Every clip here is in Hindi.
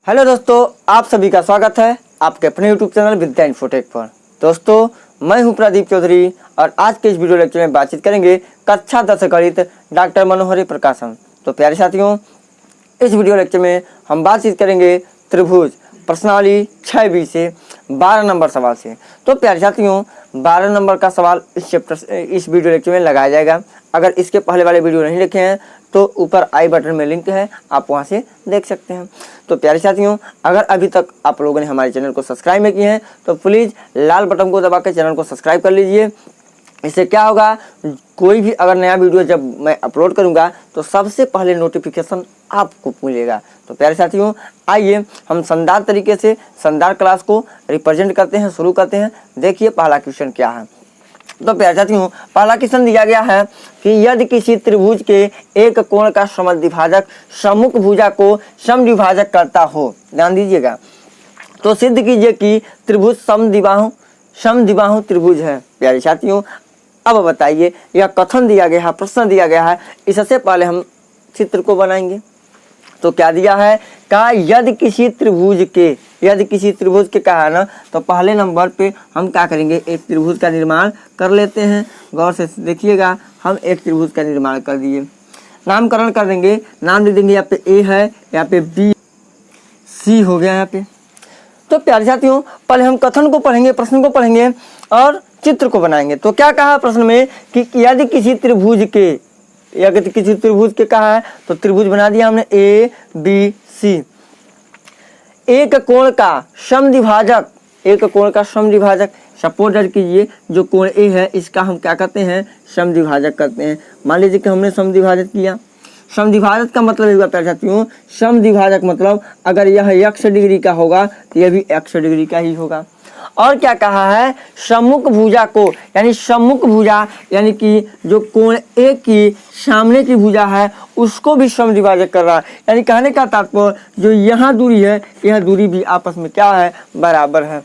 हेलो दोस्तों, आप सभी का स्वागत है आपके अपने यूट्यूब चैनल विद्या इन्फोटेक पर। दोस्तों, मैं हूं प्रदीप चौधरी और आज के इस वीडियो लेक्चर में बातचीत करेंगे कक्षा 10 गणित डॉक्टर मनोहरी प्रकाशन। तो प्यारे साथियों, इस वीडियो लेक्चर में हम बातचीत करेंगे त्रिभुज प्रश्नावली 6B से 12 नंबर सवाल से। तो प्यारे साथियों, 12 नंबर का सवाल इस वीडियो लेक्चर में लगाया जाएगा। अगर इसके पहले वाले वीडियो नहीं देखे हैं तो ऊपर आई बटन में लिंक है, आप वहां से देख सकते हैं। तो प्यारे साथियों, अगर अभी तक आप लोगों ने हमारे चैनल को सब्सक्राइब नहीं किए हैं तो प्लीज़ लाल बटन को दबा के चैनल को सब्सक्राइब कर लीजिए। इससे क्या होगा, कोई भी अगर नया वीडियो जब मैं अपलोड करूंगा तो सबसे पहले नोटिफिकेशन आपको मिलेगा। तो प्यारे साथियों, आइए हम शानदार तरीके से शानदार क्लास को रिप्रेजेंट करते हैं, शुरू करते हैं। देखिए पहला क्वेश्चन क्या है। तो प्यारे साथियों, पहला क्वेश्चन दिया गया है कि यदि किसी त्रिभुज के एक कोण का समद्विभाजक सम्मुख भुजा को समद्विभाजक करता हो, ध्यान दीजिएगा, तो सिद्ध कीजिए कि त्रिभुज समद्विबाहु त्रिभुज है। प्यारे साथियों, अब बताइए, यह कथन दिया गया है, प्रश्न दिया गया है, इससे पहले हम चित्र को बनाएंगे। तो क्या दिया है, कहा यदि किसी त्रिभुज के कहा है ना, तो पहले नंबर पे हम क्या करेंगे, एक त्रिभुज का निर्माण कर लेते हैं। गौर से देखिएगा, हम एक त्रिभुज का निर्माण कर दिए, नामकरण कर देंगे, नाम दे देंगे, यहाँ पे ए है, यहाँ पे बी सी हो गया यहाँ पे। तो प्यारे साथियों, पहले हम कथन को पढ़ेंगे, प्रश्न को पढ़ेंगे और चित्र को बनाएंगे। तो क्या कहा प्रश्न में कि यदि किसी त्रिभुज के कहा है, तो त्रिभुज बना दिया हमने ए बी सी। एक कोण का समद्विभाजक सपोज कीजिए, जो कोण ए है इसका हम क्या करते हैं, समद्विभाजक करते हैं। मान लीजिए कि हमने समद्विभाजक किया। समद्विभाजक का मतलब होगा प्यारे साथियों, समद्विभाजक मतलब अगर यह x डिग्री का होगा तो यह भी x डिग्री का ही होगा। और क्या कहा है, सम्मुख भुजा को, यानी सम्मुख भुजा यानी कि जो कोण ए की सामने की भुजा है उसको भी समद्विभाजक कर रहा है। यानी कहने का तात्पर्य जो यहाँ दूरी है, यह दूरी भी आपस में क्या है, बराबर है।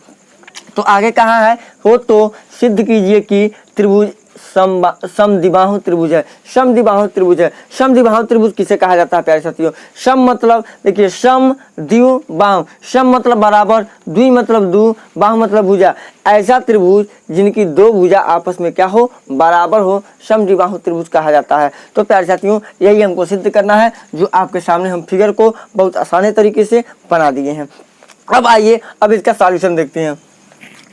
तो आगे कहा है, हो तो सिद्ध कीजिए कि त्रिभुज समद्विबाहु त्रिभुज है। समद्विबाहु त्रिभुज किसे कहा जाता है प्यारे साथियों, सम मतलब देखिए, सम द्वि बाहु, सम मतलब बराबर, द्वि मतलब दो, बाहु मतलब भुजा। ऐसा त्रिभुज जिनकी दो भुजा आपस में क्या हो, बराबर हो, समद्विबाहु त्रिभुज कहा जाता है। तो प्यारे साथियों, यही हमको सिद्ध करना है, जो आपके सामने हम फिगर को बहुत आसानी तरीके से बना दिए हैं। अब आइए, अब इसका सॉल्यूशन देखते हैं।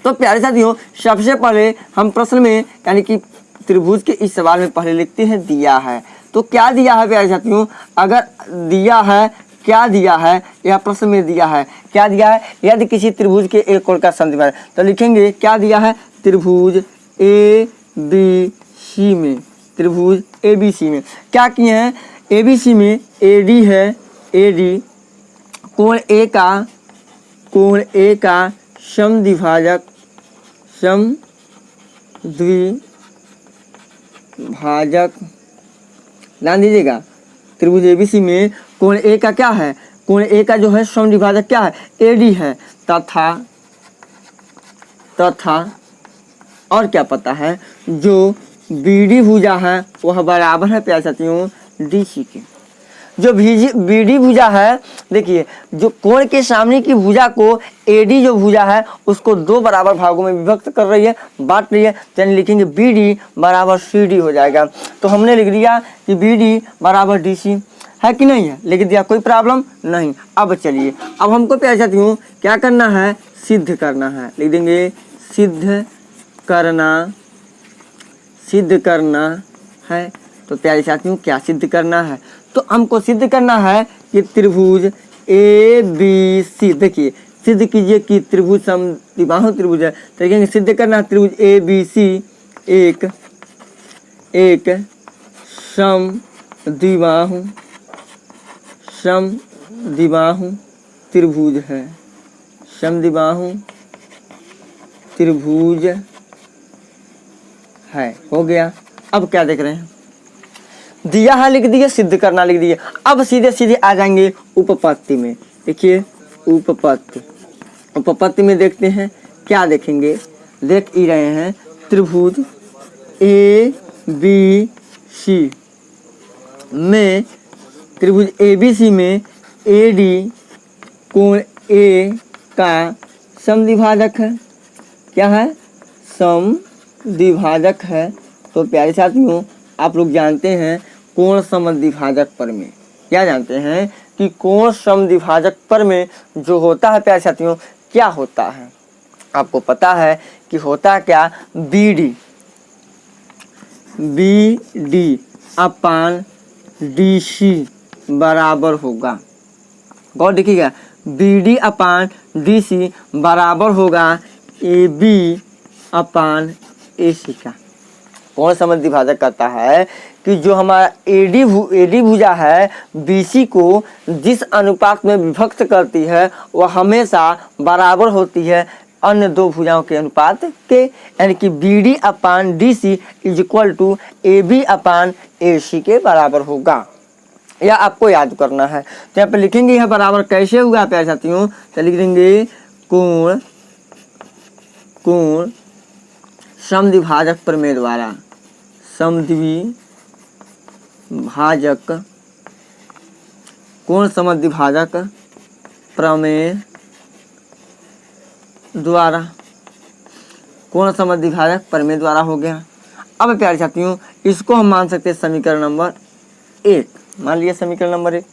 तो प्यारे साथियों, सबसे पहले हम प्रश्न में यानी कि त्रिभुज के इस सवाल में पहले लिखते हैं दिया है। तो क्या दिया है प्यारे साथियों, अगर दिया है, क्या दिया है, यह प्रश्न में दिया है, क्या दिया है, यदि किसी त्रिभुज के एक कोण का समद्विभाजक, तो लिखेंगे क्या दिया है, त्रिभुज ए बी सी में, त्रिभुज ए बी सी में क्या किए हैं, ए बी सी में ए डी है, ए डी कोण ए का समद्विभाजक ध्यान दीजिएगा, त्रिभुज एबीसी में कोण ए का क्या है, कोण ए का जो है समद्विभाजक क्या है, एडी है, तथा और क्या पता है, जो बीडी भुजा है वह बराबर है प्यारे साथियों डीसी के। जो बीडी भुजा है, देखिए, जो कोण के सामने की भुजा को एडी जो भुजा है उसको दो बराबर भागों में विभक्त कर रही है, बांट रही है, यानी लिखेंगे बीडी बराबर सीडी हो जाएगा। तो हमने लिख दिया कि बीडी बराबर डीसी है कि नहीं है, लिख दिया, कोई प्रॉब्लम नहीं। अब चलिए, अब हमको प्यारे साथियों क्या करना है, सिद्ध करना है, लिख देंगे सिद्ध करना है। तो प्यारे साथियों, क्या सिद्ध करना है, तो हमको सिद्ध करना है कि त्रिभुज ए बी सी, देखिए सिद्ध कीजिए कि त्रिभुज समद्विबाहु त्रिभुज है। तो लिखेंगे सिद्ध करना है त्रिभुज ए बी सी एक समद्विबाहु त्रिभुज है, समद्विबाहु त्रिभुज है। हो गया। अब क्या देख रहे हैं, दिया है लिख दिए, सिद्ध करना लिख दिए। अब सीधे आ जाएंगे उपपत्ति में। देखिए उपपत्ति में देखते हैं क्या देखेंगे, देख ही रहे हैं, त्रिभुज ए बी सी में, त्रिभुज ए बी सी में ए डी कोण ए का समद्विभाजक है। क्या है? समद्विभाजक है। तो प्यारे साथियों, आप लोग जानते हैं कोण समद्विभाजक प्रमेय। क्या जानते हैं कि कोण समद्विभाजक प्रमेय जो होता है प्यारे साथियों, क्या होता है? आपको पता है कि होता क्या? BD अपान DC बराबर होगा। गौर देखिएगा, BD अपान DC बराबर होगा AB अपान AC का। कौन समद्विभाजक करता है कि जो हमारा AD भुजा है BC को जिस अनुपात में विभक्त करती है वह हमेशा बराबर होती है अन्य दो भुजाओं के अनुपात के, यानी कि BD upon DC is equal to AB upon AC के बराबर होगा। यह आपको याद करना है। तो यहाँ पे लिखेंगे यह बराबर कैसे हुआ प्यारे साथियों? तो लिख देंगे कोण समद्विभाजक प्रमेय द्वारा, समद्विभाजक कोण समद्विभाजक प्रमेय द्वारा, कोण समद्विभाजक प्रमेय द्वारा हो गया। अब प्यारे साथियों, इसको हम मान सकते हैं समीकरण नंबर 1। मान लिया समीकरण नंबर 1।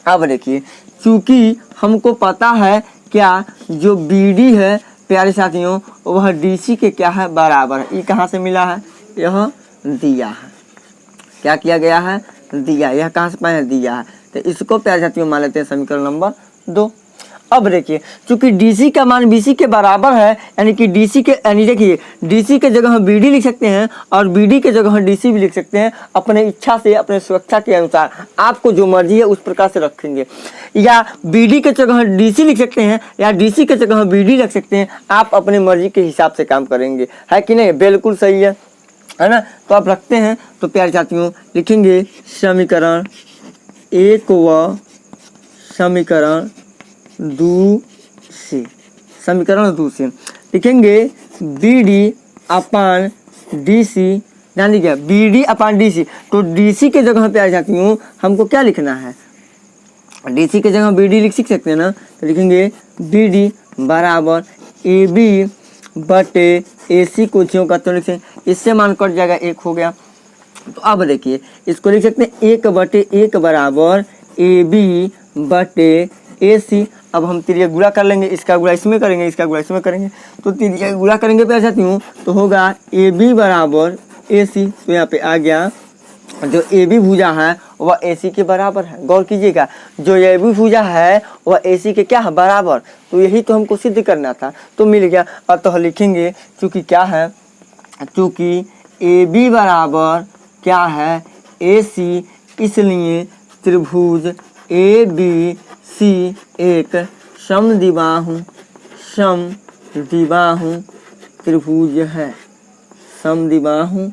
अब देखिए, चूंकि हमको पता है क्या, जो BD है प्यारे साथियों वह DC के क्या है? बराबर है। ये कहाँ से मिला है? यह दिया है। क्या किया गया है? दिया। यह कहाँ से पाए हैं? दिया है। तो इसको प्यारे साथियों मान लेते हैं समीकरण नंबर 2। अब देखिए, चूंकि DC का मान BC के बराबर है, यानी कि DC के, यानी देखिए DC के जगह हम BD लिख सकते हैं और BD के जगह हम DC भी लिख सकते हैं। अपने इच्छा से, अपने सुरक्षा के अनुसार आपको जो मर्जी है उस प्रकार से रखेंगे। या BD के जगह हम DC लिख सकते हैं या DC के जगह हम BD रख सकते हैं। आप अपने मर्जी के हिसाब से काम करेंगे, है कि नहीं? बिल्कुल सही है ना? तो आप रखते हैं। तो प्यारे साथियों लिखेंगे समीकरण 1 व समीकरण 2 से, समीकरण 2 से लिखेंगे BD अपान DC। ध्यान दीजिए, BD अपान DC। तो DC के जगह प्यारे साथियों हमको क्या लिखना है? DC के जगह BD लिख सकते हैं ना? तो लिखेंगे BD बराबर AB बटे AC को ज्यों का त्यों लिखें। इससे मान कट जाएगा, 1 हो गया। तो अब देखिए, इसको लिख सकते हैं 1/1 बराबर AB बटे AC। अब हम तिरिया गुणा कर लेंगे, इसका गुणा इसमें करेंगे, इसका गुणा इसमें करेंगे। तो तिरिया गुणा करेंगे प्यारे साथियों तो होगा AB बराबर AC। तो यहाँ पे आ गया, जो AB भुजा है वह AC के बराबर है। गौर कीजिएगा, जो AB भुजा है वह AC के क्या है? बराबर। तो यही तो हमको सिद्ध करना था, तो मिल गया। और तो लिखेंगे चूंकि क्या है, चूंकि AB बराबर क्या है? AC, इसलिए त्रिभुज ABC एक समद्विबाहु त्रिभुज है, समद्विबाहु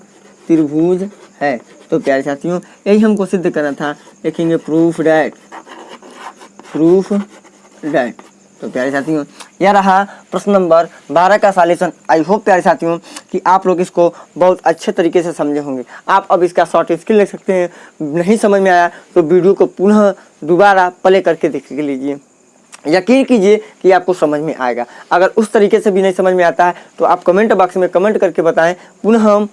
त्रिभुज है। तो प्यारे साथियों यही हमको सिद्ध करना था। लिखेंगे प्रूफ डैट। तो प्यारे साथियों यह रहा प्रश्न नंबर 12 का सॉल्यूशन। आई होप प्यारे साथियों कि आप लोग इसको बहुत अच्छे तरीके से समझे होंगे। आप अब इसका शॉर्ट स्क्रीन ले सकते हैं। नहीं समझ में आया तो वीडियो को पुनः दोबारा प्ले करके देख लीजिए। यकीन कीजिए कि आपको समझ में आएगा। अगर उस तरीके से भी नहीं समझ में आता है तो आप कमेंट बॉक्स में कमेंट करके बताएं। पुनः हम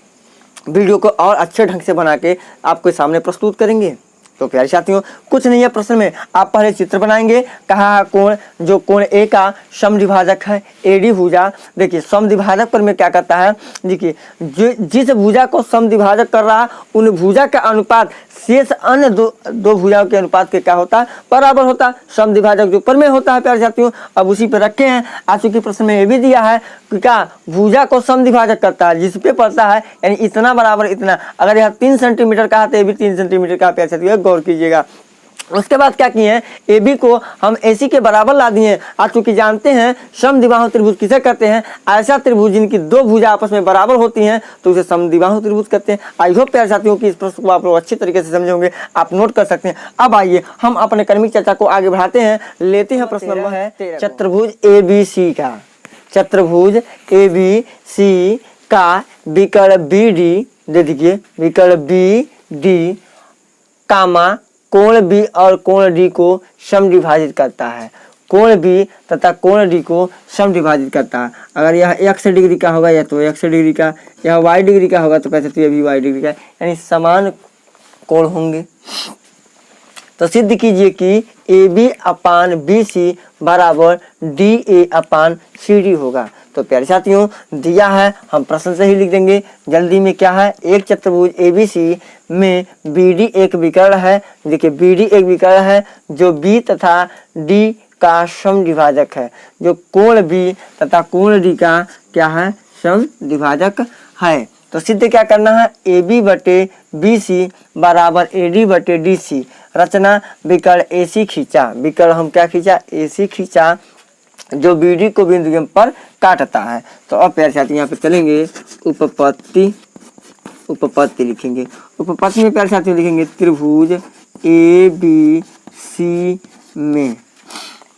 वीडियो को और अच्छे ढंग से बना के आपके सामने प्रस्तुत करेंगे। तो प्यारे साथियों कुछ नहीं है प्रश्न में, आप पहले चित्र बनाएंगे। कहा कोण, जो कोण ए का समद्विभाजक है AD भुजा। देखिए समद्विभाजक पर में क्या करता है, देखिए जिस भुजा को समद्विभाजक कर रहा उन भुजा का अनुपात शेष अन्य दो भुजाओं के अनुपात के क्या होता है? बराबर होता है। समद्विभाजक जो प्रमेय होता है प्यारे साथियों, अब उसी पर रखे हैं। आज चूंकि प्रश्न में ये भी दिया है कि क्या भुजा को समद्विभाजक करता है, जिस पे पड़ता है यानी इतना बराबर इतना। अगर यह 3 सेंटीमीटर का है तो ये भी 3 सेंटीमीटर का प्यारे साथियों, गौर कीजिएगा। उसके बाद क्या किए हैं, AB को हम AC के बराबर ला दिए। आज चूंकि जानते हैं समद्विबाहु त्रिभुज किसे कहते हैं? ऐसा त्रिभुज जिनकी दो भुजा आपस में बराबर होती हैं तो उसे समद्विबाहु त्रिभुज कहते हैं। आई होप प्यारे साथियों कि इस प्रश्न को आप लोग अच्छी तरीके से समझे होंगे, आप नोट कर सकते हैं। अब आइए हम अपने क्रमिक चर्चा को आगे बढ़ाते हैं। लेते हैं प्रश्न नंबर है चतुर्भुज ABC का। चतुर्भुज ABC का विकर्ण BD दे दीजिए, विकर्ण BD कामा कोण B और कोण D को समद्विभाजित करता है। कोण बी तथा कोण डी को समद्विभाजित करता है। अगर यह x डिग्री का होगा या तो x डिग्री का, यह y डिग्री का होगा तो कह सकते हैं भी y डिग्री का, यानी समान कोण होंगे। तो सिद्ध कीजिए कि AB अपान BC बराबर DA अपान CD होगा। तो प्यारे साथियों दिया है, हम प्रश्न से ही लिख देंगे जल्दी में। क्या है, एक चतुर्भुज ABC में BD एक विकर्ण है। देखिए BD एक विकर्ण है जो B तथा D का समद्विभाजक है, जो कोण B तथा कोण D का क्या है, समद्विभाजक है। तो सिद्ध क्या करना है, AB बटे BC बराबर AD बटे DC। रचना विकर्ण AC खींचा, विकर्ण हम क्या खींचा, AC खींचा, जो BD को बिंदु M पर काटता है। तो अब प्यारे साथी यहाँ पे चलेंगे उपपत्ति लिखेंगे। उपपत्ति में प्यारे साथियों लिखेंगे त्रिभुज ABC में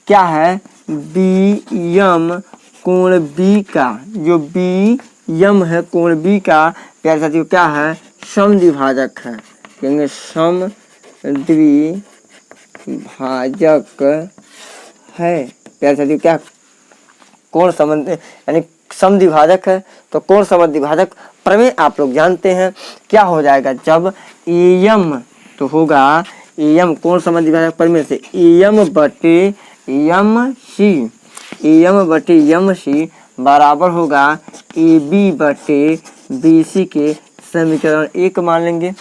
क्या है, BM कोण B का, जो BM है कोण B का प्यारे साथियों क्या है, समद्विभाजक है। कहेंगे समद्विभाजक है। प्यारे साथियों क्या, कोण संबंध यानी समद्विभाजक है। तो कोण समद्विभाजक प्रमेय आप लोग जानते हैं, क्या हो जाएगा, जब AM तो होगा AM कोण समद्विभाजक प्रमेय से AM बटे MC बराबर होगा AB बटे BC के समीकरण 1 मान लेंगे।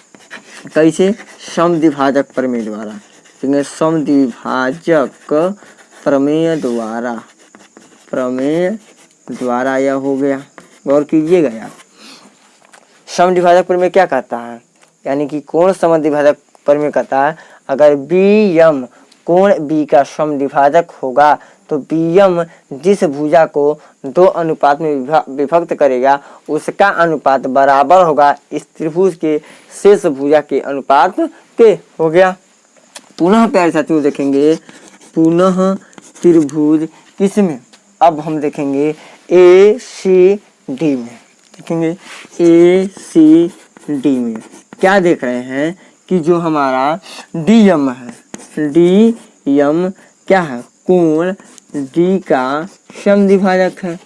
कैसे, समद्विभाजक प्रमेय द्वारा, समद्विभाजक प्रमेय द्वारा यह हो गया। गौर कीजिएगा यार, समद्विभाजक प्रमेय क्या कहता है, यानी कि कोण समद्विभाजक प्रमेय कहता है अगर BM कोण B का समद्विभाजक होगा तो BM जिस भुजा को 2 अनुपात में विभक्त करेगा उसका अनुपात बराबर होगा इस त्रिभुज के शेष भुजा के अनुपात के। हो गया। पुनः प्यारे साथियों देखेंगे, पुनः त्रिभुज किसमें, अब हम देखेंगे ACD में, देखेंगे ACD में क्या देख रहे हैं कि जो हमारा DM है, DM क्या है, कोण D का समद्विभाजक है।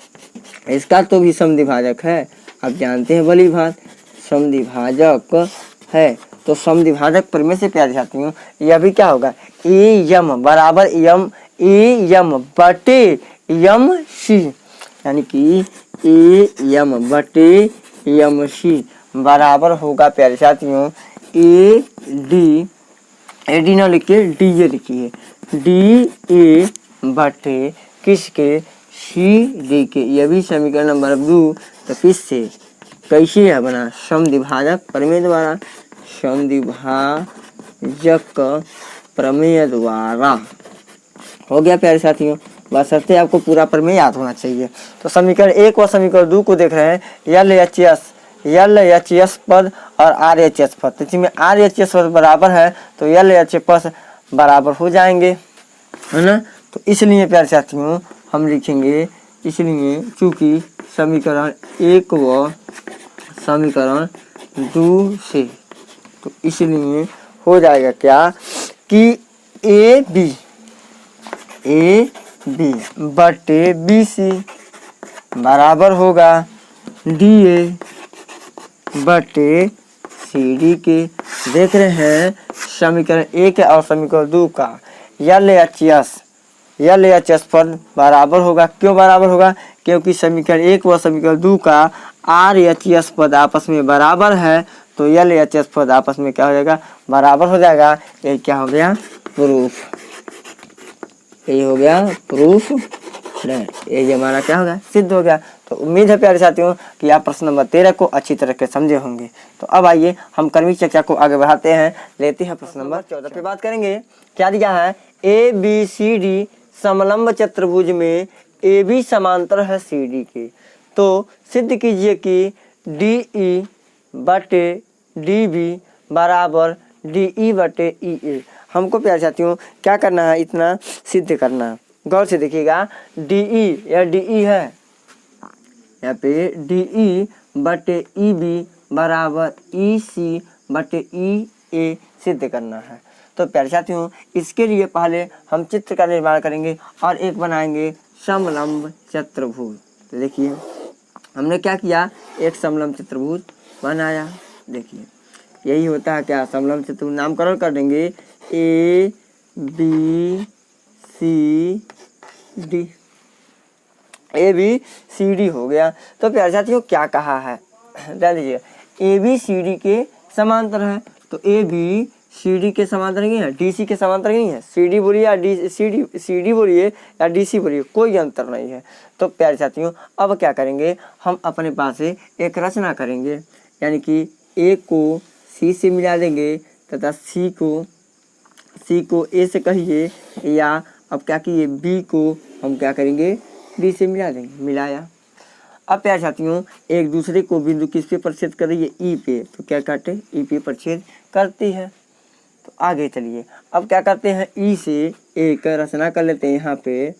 इसका तो भी समद्विभाजक है, आप जानते हैं भली बात, समद्विभाजक है। तो समद्विभाजक प्रमेय से प्यारे साथियों यह भी क्या होगा, AM बराबर AM बटे MC, यानी कि AM बटे MC बराबर होगा प्यारे साथियों AD ना लिखिए DA लिखिए, DA बटे किसके, CD के। यह भी समीकरण नंबर 2। तो किससे, कैसे है बना, समद्विभाजक प्रमेय द्वारा, समद्विभाजक प्रमेय द्वारा। हो गया प्यारे साथियों, बस सबसे आपको पूरा प्रमेय याद होना चाहिए। तो समीकरण 1 व समीकरण 2 को देख रहे हैं, LHS पद और RHS पद, तो इसमें RHS पद बराबर है तो LHS पद बराबर हो जाएंगे, है ना। तो इसलिए प्यारे साथियों हम लिखेंगे, इसलिए चूंकि समीकरण 1 व समीकरण 2 से, तो इसलिए हो जाएगा क्या कि AB बटे BC बराबर होगा DA बटे CD के। देख रहे हैं समीकरण 1 और समीकरण 2 का LHS पद बराबर होगा। क्यों बराबर होगा, क्योंकि समीकरण 1 व समीकरण 2 का RHS पद आपस में बराबर है, तो LHS पद आपस में क्या हो जाएगा, बराबर हो जाएगा। ये क्या हो गया, प्रूफ। ये हो गया प्रूफ, ये हमारा क्या होगा, सिद्ध हो गया। तो उम्मीद है प्यारे साथियों कि आप प्रश्न नंबर 13 को अच्छी तरह से समझे होंगे। तो अब आइए हम क्रमिक चर्चा को आगे बढ़ाते हैं, लेते हैं प्रश्न नंबर 14 पे बात करेंगे। क्या दिया है, ABCD समलंब चतुर्भुज में AB समांतर है CD के। तो सिद्ध कीजिए कि DE बटे DB बराबर DE बटे EA। हमको प्यारे साथियों क्या करना है, इतना सिद्ध करना। गौर से देखिएगा, DE या DE है, यहाँ पे DE बटे EB बराबर EC बटे EA सिद्ध करना है। तो प्यारे साथियों इसके लिए पहले हम चित्र का निर्माण करेंगे और एक बनाएंगे समलंब चतुर्भुज। तो देखिए हमने क्या किया, एक समलंब चतुर्भुज बनाया। देखिए यही होता है क्या, समलंब चतुर्भुज। नामकरण कर देंगे A B C D, A B C D हो गया। तो प्यारे साथियों क्या कहा है, ध्यान दीजिए, ए बी सी डी के समांतर है। तो ए बी सी डी के समांतर नहीं है, डी सी के समांतर नहीं है। सी डी बोलिए या सी डी बोलिए या डी सी बोलिए, कोई अंतर नहीं है। तो प्यारे साथियों अब क्या करेंगे, हम अपने पास से एक रचना करेंगे, यानी कि ए को सी से मिला देंगे तथा सी को ए से कहिए, या अब क्या किए बी को हम क्या करेंगे डी से मिला देंगे, मिलाया। अब प्यारे साथियों एक दूसरे को बिंदु किस पे प्रच्छेद कर रही है, ई पे। तो क्या काटे, ई पे प्रच्छेद करती है। तो आगे चलिए अब क्या करते हैं, ई से एक रचना कर लेते हैं। यहाँ पे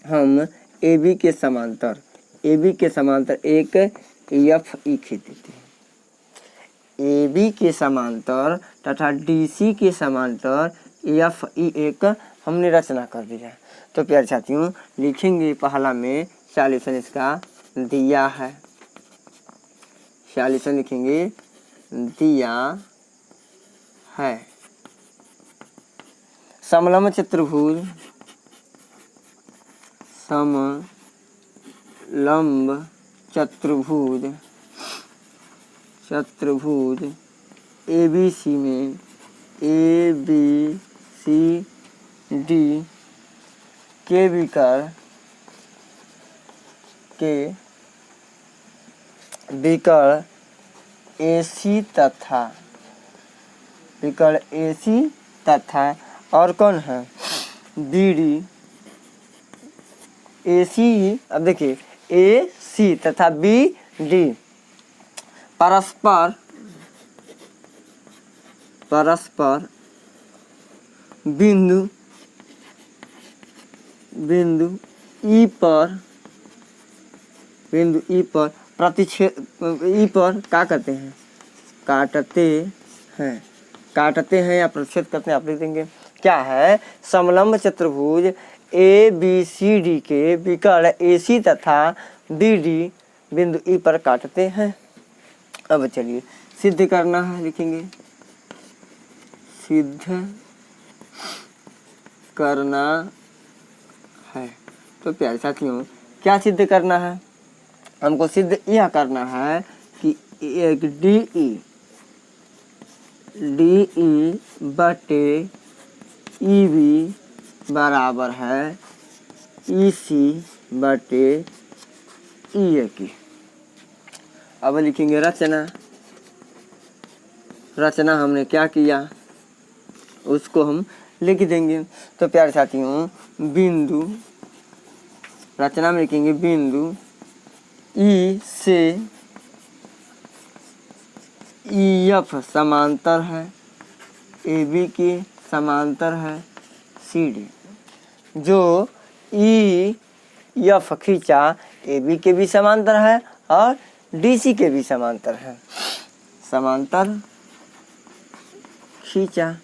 हम ए बी के समांतर एक एफ ई खींच देते हैं। ए बी के समांतर तथा डी सी के समांतर एफ ई एक हमने रचना कर दिया। तो प्यारे साथियों लिखेंगे पहला में सॉल्यूशन इसका दिया है, सॉल्यूशन लिखेंगे दिया है। समलंब चतुर्भुज चतुर्भुज ए बी सी में ए बी सी डी के विकर्ण AC तथा और कौन है बी डी। AC अब देखिए AC तथा बी डी परस्पर बिंदु ई पर प्रतिच्छेद, ई पर क्या करते हैं, काटते हैं या प्रतिच्छेद करते हैं। आप लिख देंगे क्या है, समलंब चतुर्भुज ए बी सी डी के विकर्ण AC तथा BD बिंदु ई पर काटते हैं। अब चलिए सिद्ध करना है, लिखेंगे सिद्ध करना है। तो प्यारे साथियों क्या सिद्ध करना है, हमको सिद्ध यह करना है कि एक DE बटे EB बराबर है EC बटे EA की। अब लिखेंगे रचना हमने क्या किया उसको हम लिख देंगे। तो प्यारे साथियों बिंदु, रचना में लिखेंगे बिंदु ई से EF समांतर है, AB की समांतर है CD। जो EF खींचा AB के भी समांतर है और DC के भी समांतर है, समांतर खींचा।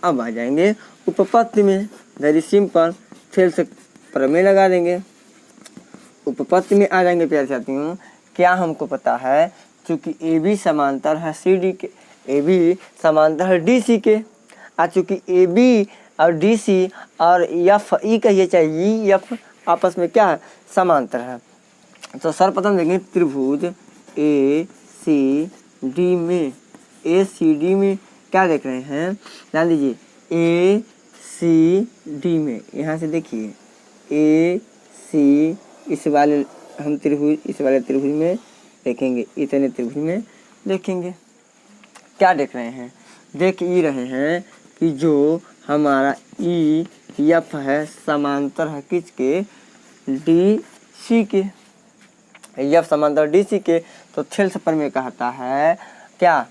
अब आ जाएंगे उपपत्ति में, वेरी सिंपल, फेल से प्रमेय लगा देंगे। उपपत्ति में आ जाएंगे प्यारे साथियों, क्या हमको पता है, चूंकि AB समांतर है CD के, AB समांतर है DC के, और चूंकि AB और DC और FE कहिए चाहे EF आपस में क्या है, समांतर है। तो सर्वप्रथम देखेंगे त्रिभुज ACD में क्या देख रहे हैं, ध्यान दीजिए ACD में, यहाँ से देखिए AC इस वाले त्रिभुज में देखेंगे, इतने त्रिभुज में देखेंगे। क्या देख रहे हैं, देख ही रहे हैं कि जो हमारा EF है समांतर है किसके, DC के, EF समांतर DC के। तो थेल्स प्रमेय कहता है क्या,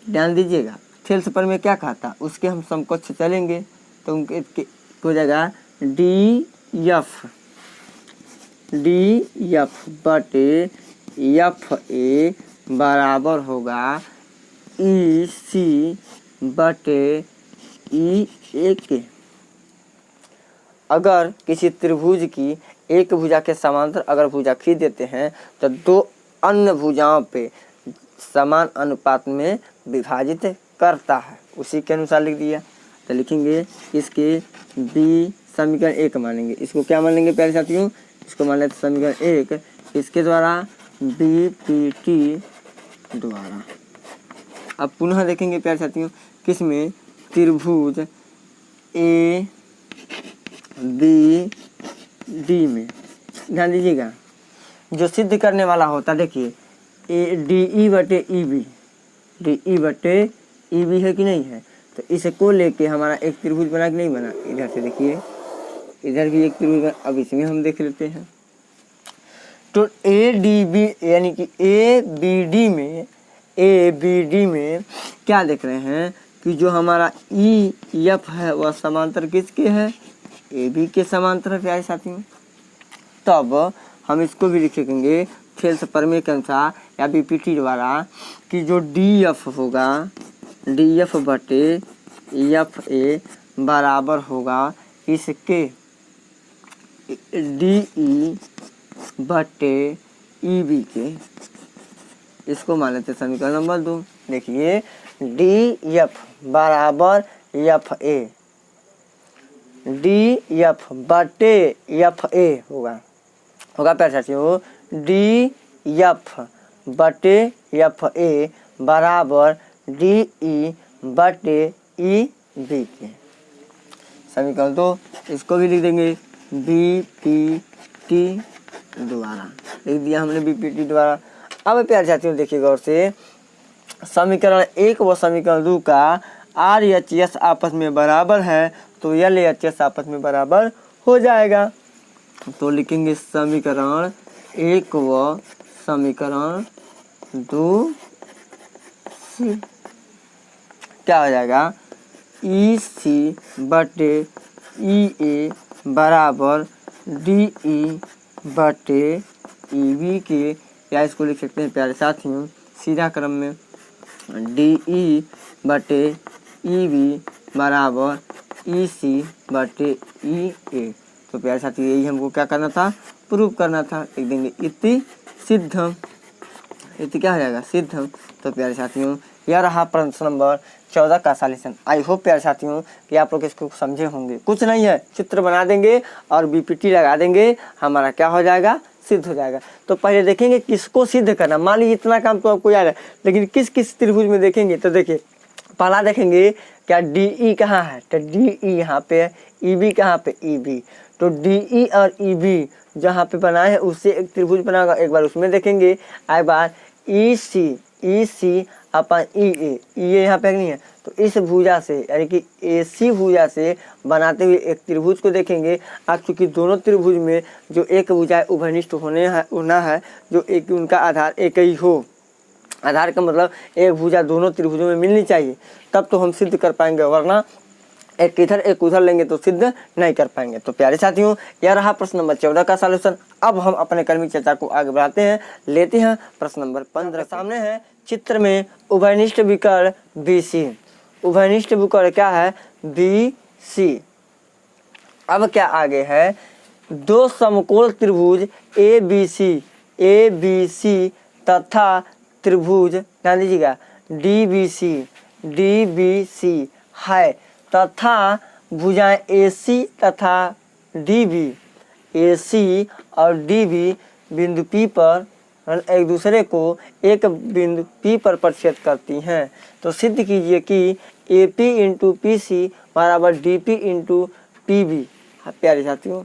ध्यान दीजिएगा, थेल्स प्रमेय क्या कहता, उसके हम समकक्ष चलेंगे। तो उनके हो जाएगा DF बटे FA बराबर होगा EC बटे ई ए के। अगर किसी त्रिभुज की एक भुजा के समांतर अगर भुजा खींच देते हैं तो दो अन्य भुजाओं पे समान अनुपात में विभाजित करता है, उसी के अनुसार लिख दिया। तो लिखेंगे इसके बी समीकरण 1 मानेंगे, इसको क्या मान लेंगे प्यारे साथियों, इसको मान लेते समीकरण 1 इसके द्वारा बीपीटी द्वारा। अब पुनः देखेंगे प्यारे साथियों किसमें, त्रिभुज ए बी डी में। ध्यान दीजिएगा जो सिद्ध करने वाला होता देखिए ए डी ई बटे ई बी, डी ई बटे ई बी है कि नहीं है, तो इसको लेके हमारा एक त्रिभुज बना कि नहीं बना। इधर से देखिए इधर भी एक त्रिभुज बना। अब इसमें हम देख लेते हैं तो ए डी बी यानी कि ए बी डी में क्या देख रहे हैं कि जो हमारा ई एफ है वह समांतर किसके है, ए बी के समांतर है प्यारे साथियों। तब हम इसको भी लिखेंगे थेल्स प्रमेय के अनुसार या बीपीटी द्वारा कि जो डी एफ होगा, डी एफ बटे एफ ए बराबर होगा इसके डी ई बटे ई बी के। इसको मान लेते समीकरण नंबर 2। देखिए डी एफ बराबर एफ ए, डी एफ बटे एफ ए होगा प्यारे साथियों, डी एफ बटे एफ ए बराबर डी ई बटे ई बी के। समीकरण 2 इसको भी लिख देंगे बी पी टी द्वारा, लिख दिया हमने बी पी टी द्वारा। अब प्यारे साथियों देखिए गौर से, समीकरण 1 व समीकरण 2 का आर एच एस आपस में बराबर है तो एल एच एस आपस में बराबर हो जाएगा। तो लिखेंगे समीकरण 1 व समीकरण 2 सी क्या हो जाएगा, ई सी बटे ई ए बराबर डी ई बटे ई बी के, या इसको लिख सकते हैं प्यारे साथियों सीधा क्रम में डी ई बटे ई बी बराबर ई सी बटे ई ए। तो प्यारे साथियों यही हमको क्या करना था, प्रूव करना था। लिख देंगे इति सिद्धम, इति क्या हो जाएगा सिद्धम। तो प्यारे साथियों यह रहा प्रश्न नंबर 14 का सॉल्यूशन। आई होप प्यारे साथियों कि आप लोग इसको समझे होंगे। कुछ नहीं है, चित्र बना देंगे और बीपीटी लगा देंगे, हमारा क्या हो जाएगा, सिद्ध हो जाएगा। तो पहले देखेंगे किसको सिद्ध करना। मान लीजिए इतना काम तो आपको याद है, लेकिन किस किस त्रिभुज में देखेंगे। तो देखिए पहला देखेंगे क्या डी ई कहाँ है, तो डी ई यहाँ पे है, ई बी कहाँ पे, ई बी। तो डी ई और ई बी जहाँ पे बनाए हैं उससे एक त्रिभुज बनाएगा, एक बार उसमें देखेंगे। एक बार ई सी अपन ई ए यहाँ पे नहीं है, तो इस भुजा से यानी कि ए सी भुजा से बनाते हुए एक त्रिभुज को देखेंगे। अब चूँकि दोनों त्रिभुज में जो एक भुजा उभयनिष्ठ होना है, जो एक उनका आधार एक ही हो, आधार का मतलब एक भुजा दोनों त्रिभुजों में मिलनी चाहिए, तब तो हम सिद्ध कर पाएंगे, वरना एक इधर एक उधर लेंगे तो सिद्ध नहीं कर पाएंगे। तो प्यारे साथियों यह रहा प्रश्न नंबर 14 का सॉल्यूशन। अब हम अपने कर्मी चर्चा को आगे बढ़ाते हैं, लेते हैं प्रश्न नंबर 15। सामने है चित्र में उभयनिष्ठ विकर्ण BC, उभयनिष्ठ विकर्ण क्या है, BC। अब क्या आगे है, दो समकोण त्रिभुज ABC तथा त्रिभुज ध्यान दीजिएगा DBC है तथा भुजाएं AC तथा DB, AC और DB बिंदु P पर एक दूसरे को एक बिंदु P पर प्रतिच्छेद करती हैं। तो सिद्ध कीजिए कि AP इंटू PC बराबर DP इंटू PB। प्यारे साथियों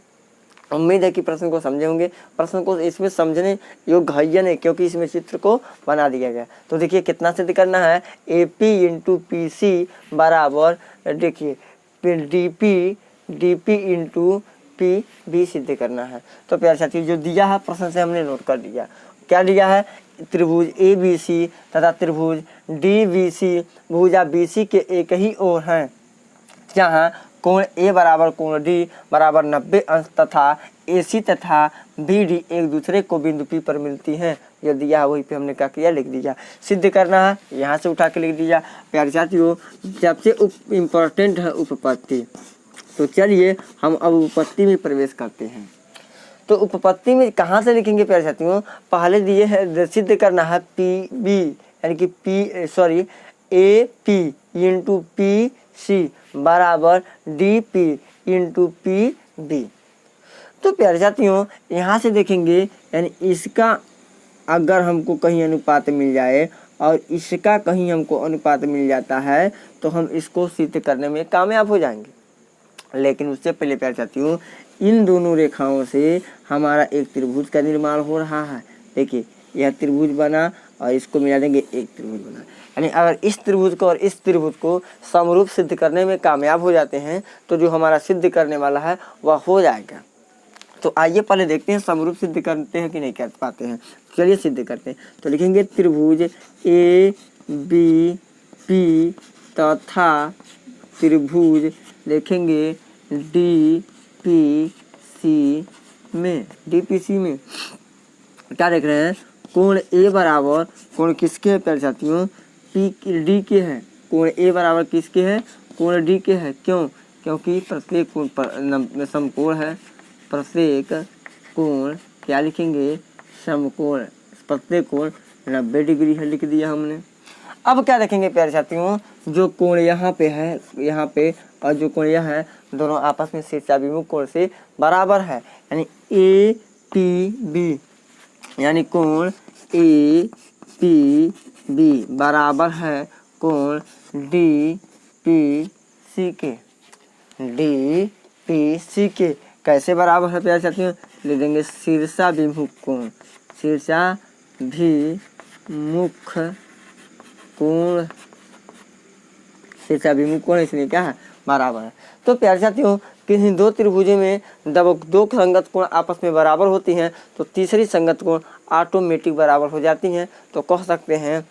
उम्मीद है कि प्रश्न को समझे होंगे। प्रश्न को इसमें समझने योग्य है नहीं, क्योंकि इसमें चित्र को बना दिया गया। तो देखिए कितना सिद्ध करना है, AP इंटू PC बराबर देखिए DP इंटू PB सिद्ध करना है। तो प्यारे साथियों जो दिया है प्रश्न से हमने नोट कर दिया। क्या दिया है, त्रिभुज ABC तथा त्रिभुज DBC भुजा BC के एक ही ओर हैं, जहाँ कोण A बराबर कोण D बराबर 90 अंश तथा AC तथा BD एक दूसरे को बिंदु P पर मिलती हैं। जो दिया है वही पे हमने क्या किया, लिख दिया। सिद्ध करना है, यहाँ से उठा के लिख दिया। प्यारे साथियों, सबसे इम्पोर्टेंट है उपपत्ति। तो चलिए हम अब उपपत्ति में प्रवेश करते हैं। तो उपपत्ति में कहाँ से लिखेंगे प्यारे साथियों, पहले दिए है सिद्ध करना है पी बी यानी कि A P into P C बराबर D P into P B. तो प्यारे साथियों यहाँ से देखेंगे, यानी इसका अगर हमको कहीं अनुपात मिल जाए और इसका कहीं हमको अनुपात मिल जाता है तो हम इसको सिद्ध करने में कामयाब हो जाएंगे। लेकिन उससे पहले प्यारे साथियों, इन दोनों रेखाओं से हमारा एक त्रिभुज का निर्माण हो रहा है। देखिए यह त्रिभुज बना और इसको मिला देंगे, एक त्रिभुज बना। यानी अगर इस त्रिभुज को और इस त्रिभुज को समरूप सिद्ध करने में कामयाब हो जाते हैं तो जो हमारा सिद्ध करने वाला है वह हो जाएगा। तो आइए पहले देखते हैं समरूप सिद्ध करते हैं कि नहीं कर पाते हैं। चलिए सिद्ध करते हैं। तो लिखेंगे त्रिभुज ए बी पी तथा त्रिभुज लिखेंगे डी पी सी में, डी पी सी में क्या देख रहे हैं, कोण ए बराबर, कोण किसके है प्यारे साथियों, पी डी के है। कोण ए बराबर किसके है, कोण डी के है। क्यों, क्योंकि प्रत्येक कोण समकोण है। प्रत्येक कोण क्या लिखेंगे, समकोण। प्रत्येक कोण 90 डिग्री है, लिख दिया हमने। अब क्या देखेंगे प्यारे साथियों, जो कोण यहाँ पे है, यहाँ पे, और जो कोण यह है, दोनों आपस में शीर्षाभिमुख कोण से बराबर है। यानी ए पी बी, यानी कोण ए पी बी बराबर है कोण डी पी सी के। डी पी सी के कैसे बराबर है प्यारे साथियों, ले देंगे शीर्षाभिमुख कोण। शीर्षाभिमुख कोण, शीर्षाभिमुख कोण इसलिए क्या है, बराबर है। तो प्यारे साथियों, किन्हीं दो त्रिभुजों में जब दो संगत कोण आपस में बराबर होती हैं तो तीसरी संगत कोण ऑटोमेटिक बराबर हो जाती हैं। तो कह सकते हैं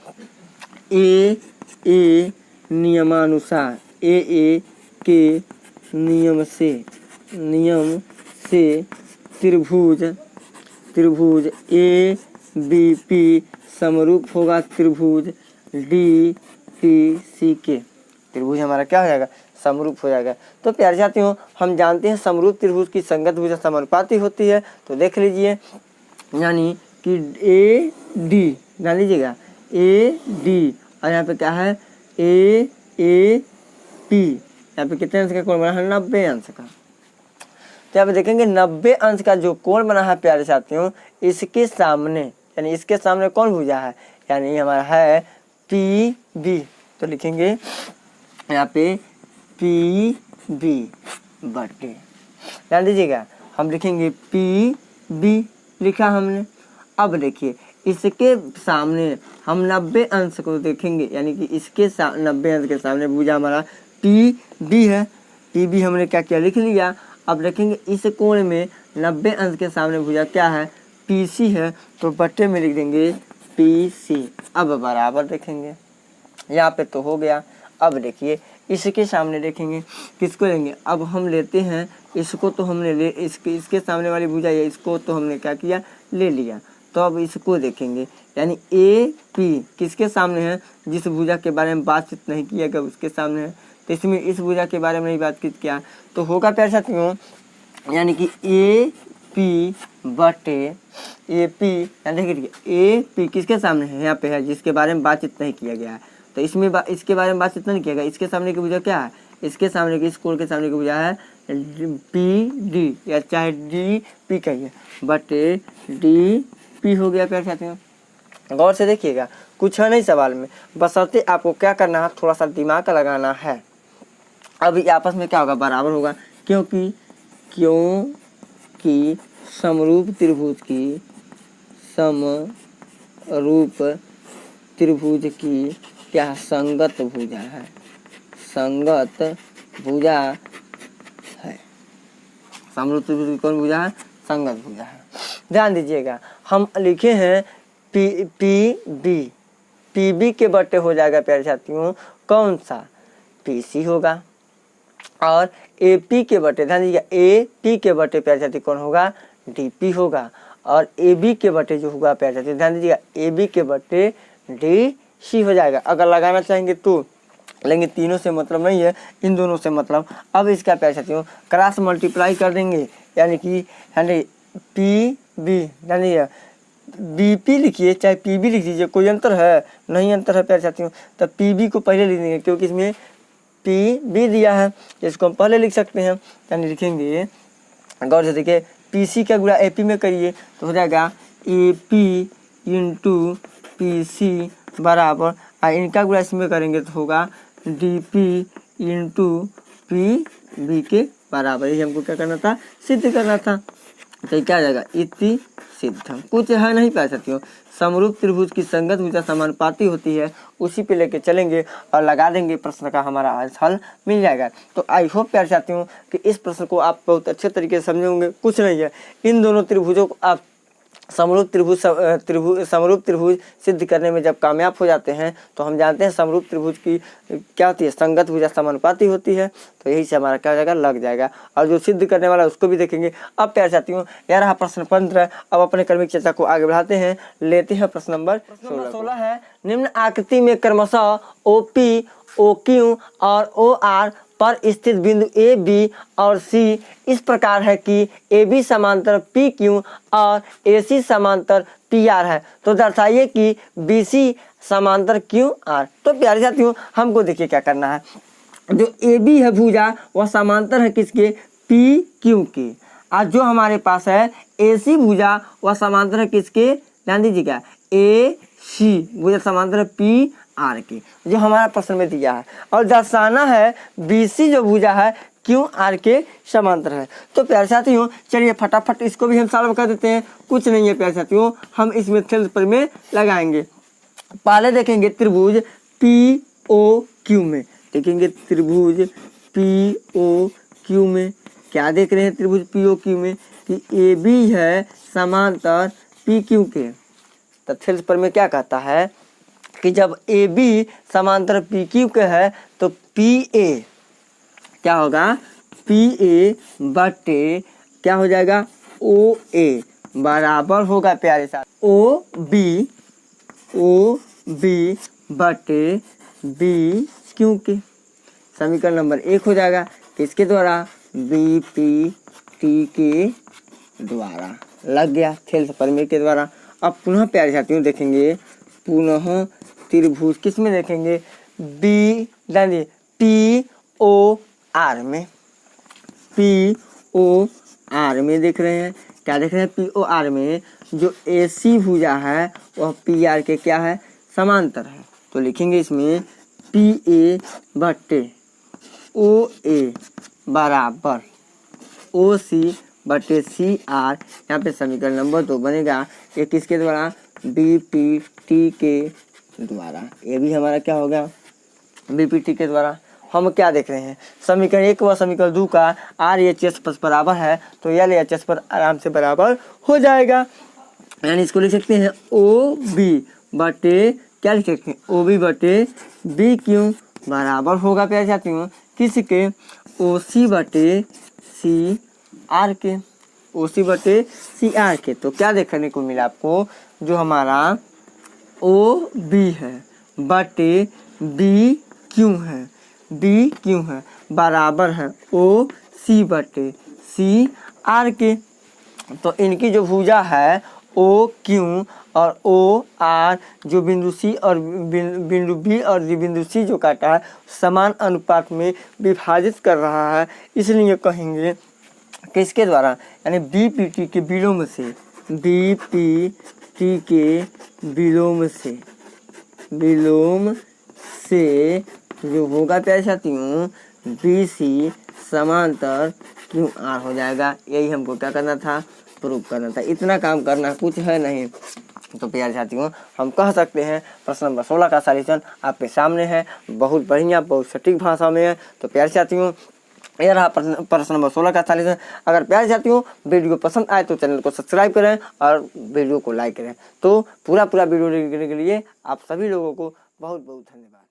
ए नियमानुसार, ए के नियम से त्रिभुज ए बी पी समरूप होगा त्रिभुज डी पी सी के। त्रिभुज हमारा क्या हो जाएगा, समरूप हो जाएगा। तो प्यारे साथियों, हम जानते हैं समरूप त्रिभुज की संगत भुजा समानुपाती होती है। तो देख लीजिए, यानी कि ए डी, जान लीजिएगा ए डी, और यहाँ पे क्या है ए पी, यहाँ पे कितने अंश का कोण बना है, 90 अंश का। तो यहाँ पे देखेंगे 90 अंश का जो कोण बना है प्यारे साथियों, इसके सामने, यानी इसके सामने कौन भुजा है, यानी हमारा है पी बी। तो लिखेंगे यहाँ पे पी बी बटे, ध्यान दीजिएगा, हम लिखेंगे पी बी, लिखा हमने। अब देखिए इसके सामने हम 90 अंश को देखेंगे, यानी कि इसके 90 अंश के सामने भुजा हमारा पी बी है। पी बी हमने क्या किया, लिख लिया। अब देखेंगे इस कोण में 90 अंश के सामने भुजा क्या है, पी सी है। तो बट्टे में लिख देंगे पी सी। अब बराबर देखेंगे, यहाँ पे तो हो गया। अब देखिए इसके सामने देखेंगे, किसको लेंगे, अब हम लेते हैं इसको, तो हमने ले इसके सामने वाली भुजा है, इसको तो हमने क्या किया, ले लिया। तो अब इसको देखेंगे, यानी ए पी किसके सामने है, जिस भुजा के बारे में बातचीत नहीं किया गया उसके सामने है। तो इसमें इस भुजा के बारे में नहीं बातचीत किया, तो होगा प्यारे साथियों, यानी कि ए पी बटे ए पी, यानी देखिए ए पी किसके सामने है, यहाँ पे है, जिसके बारे में बातचीत नहीं किया गया है। तो इसमें इसके बारे में बातचीत नहीं किया गया। इसके सामने की भुजा क्या है, इसके सामने की, इस कोण के सामने की भुजा है पी डी, या चाहे डी पी कहिए, बटे डी पी हो गया प्यारे साथियों। गौर से देखिएगा, कुछ है नहीं सवाल में, बशर्ते आपको क्या करना है, थोड़ा सा दिमाग लगाना है। अब आपस में क्या होगा, बराबर होगा, क्योंकि समरूप त्रिभुज की क्या संगत भुजा है, संगत भुजा है। समरूप त्रिभुज की कौन भुजा है, संगत भुजा है। ध्यान दीजिएगा, हम लिखे हैं पी बी के बट्टे हो जाएगा प्यारे साथियों, कौन सा, पी सी होगा। और ए पी के बट्टे, ध्यान दीजिएगा, ए पी के बट्टे प्यारे साथी कौन होगा, डी पी होगा। और ए बी के बटे जो होगा प्यारे साथियों ध्यान दीजिएगा ए बी के बटे डी सी हो जाएगा। अगर लगाना चाहेंगे तो लेकिन तीनों से मतलब नहीं है, इन दोनों से मतलब। अब इसका प्यारे साथियों क्रॉस मल्टीप्लाई कर देंगे यानी कि पी बी यानी बी पी लिखिए चाहे पी बी लिख दीजिए, कोई अंतर है नहीं, अंतर है प्यारे साथियों। तो पी बी को पहले लिख देंगे क्योंकि इसमें पी बी दिया है, इसको हम पहले लिख सकते हैं। यानी लिखेंगे गौर से देखिए पी सी का गुणा ए पी में करिए तो हो जाएगा A P into P C बराबर, और इनका गुणा इसमें करेंगे तो होगा D P into P B के बराबर। ये हमको क्या करना था, सिद्ध करना था। तो क्या आ जाएगा इति सिद्धम। कुछ है नहीं प्यारे साथियों, समरूप त्रिभुज की संगत भुजा समानुपाती होती है, उसी पे लेके चलेंगे और लगा देंगे, प्रश्न का हमारा आज हल मिल जाएगा। तो आई होप प्यारे साथियों कि इस प्रश्न को आप बहुत अच्छे तरीके से समझे होंगे। कुछ नहीं है, इन दोनों त्रिभुजों को आप समरूप त्रिभुज सिद्ध करने में जब कामयाब हो जाते हैं तो हम जानते हैं समरूप त्रिभुज की क्या होती है, संगत भुजा समानुपाती होती है। तो यही से हमारा क्या हो जाएगा, लग जाएगा। और जो सिद्ध करने वाला उसको भी देखेंगे। अब प्यारे साथियों यह रहा प्रश्न 15। अब अपने क्रमिक चर्चा को आगे बढ़ाते हैं, लेते हैं प्रश्न नंबर 16 है। निम्न आकृति में क्रमशः ओ पी, ओ क्यू और ओ आर पर स्थित बिंदु ए बी और सी इस प्रकार है कि ए बी समांतर पी क्यू और ए सी समांतर पी आर है। तो दर्शाइए कि बी सी समांतर क्यू आर। तो प्यारे साथियों हमको देखिए क्या करना है, जो ए बी है भुजा वह समांतर है किसके, पी क्यू के। और जो हमारे पास है ए सी भुजा वह समांतर है किसके, ध्यान दीजिएगा ए सी भुजा समांतर है पी आर के, जो हमारा प्रश्न में दिया है। और दर्शाना है बी सी जो भुजा है क्यू आर के समांतर है। तो प्यारे साथियों चलिए फटाफट इसको भी हम सॉल्व कर देते हैं। कुछ नहीं है प्यारे साथियों, हम इस मेथड पर में लगाएंगे। पहले देखेंगे त्रिभुज पी ओ क्यू में, देखेंगे त्रिभुज पी ओ क्यू में क्या देख रहे हैं, त्रिभुज पी ओ क्यू में कि ए बी है समांतर पी क्यू के। तथ्य पर में क्या कहता है कि जब ए बी समांतर पी क्यू के है तो पी ए क्या होगा, पी ए बटे क्या हो जाएगा, ओ ए बराबर होगा प्यारे साथ ओ बी बटे बी क्यू के। समीकरण नंबर 1 हो जाएगा किसके द्वारा, बी पी टी के द्वारा। लग गया थेल्स प्रमेय के द्वारा। अब पुनः प्यारे साथियों देखेंगे, पुनः त्रिभुज किस में देखेंगे, बी जानिए पी ओ आर में, पी ओ आर में देख रहे हैं। क्या देख रहे हैं, पी ओ आर में जो ए सी भुजा है वह पी आर के क्या है, समांतर है। तो लिखेंगे इसमें पी ए बटे ओ ए बराबर ओ सी बटे सी आर। यहाँ पे समीकरण नंबर 2 बनेगा। ये किसके द्वारा, बी पी टी के द्वारा। ये भी हमारा क्या हो गया, बी पी टी के द्वारा। हम क्या देख रहे हैं, समीकरण 1 व समीकरण 2 का आर एच एस बराबर है तो एल एच एस पर आराम से बराबर हो जाएगा। यानी इसको लिख सकते हैं ओ बी बटे क्या लिख सकते हैं, ओ बी बटे बी क्यू बराबर होगा प्यारे साथियों किसके, ओ सी बटे सी आर के, ओ सी बटे सी आर के। तो क्या देखने को मिला आपको, जो हमारा ओ बी है बटे बी क्यू है, बी क्यू है बराबर है ओ सी बटे सी आर के। तो इनकी जो भुजा है ओ क्यू और ओ आर जो बिंदु सी और बिंदु बी और बिंदु सी जो काटा है समान अनुपात में विभाजित कर रहा है, इसलिए कहेंगे किसके द्वारा, यानी बी पी टी के विलोम से, बी पी टी के विलोम से जो होगा प्यारे साथियों बी सी समांतर क्यू आर हो जाएगा। यही हमको क्या करना था, प्रूव करना था। इतना काम करना, कुछ है नहीं। तो प्यारे साथियों हम कह सकते हैं प्रश्न नंबर 16 का सॉल्यूशन आपके सामने है, बहुत बढ़िया, बहुत सटीक भाषा में है। तो प्यारे साथियों यह रहा प्रश्न नंबर 16 का सॉल्यूशन। अगर प्यारे साथियों वीडियो पसंद आए तो चैनल को सब्सक्राइब करें और वीडियो को लाइक करें। तो पूरा वीडियो देखने के लिए आप सभी लोगों को बहुत बहुत धन्यवाद।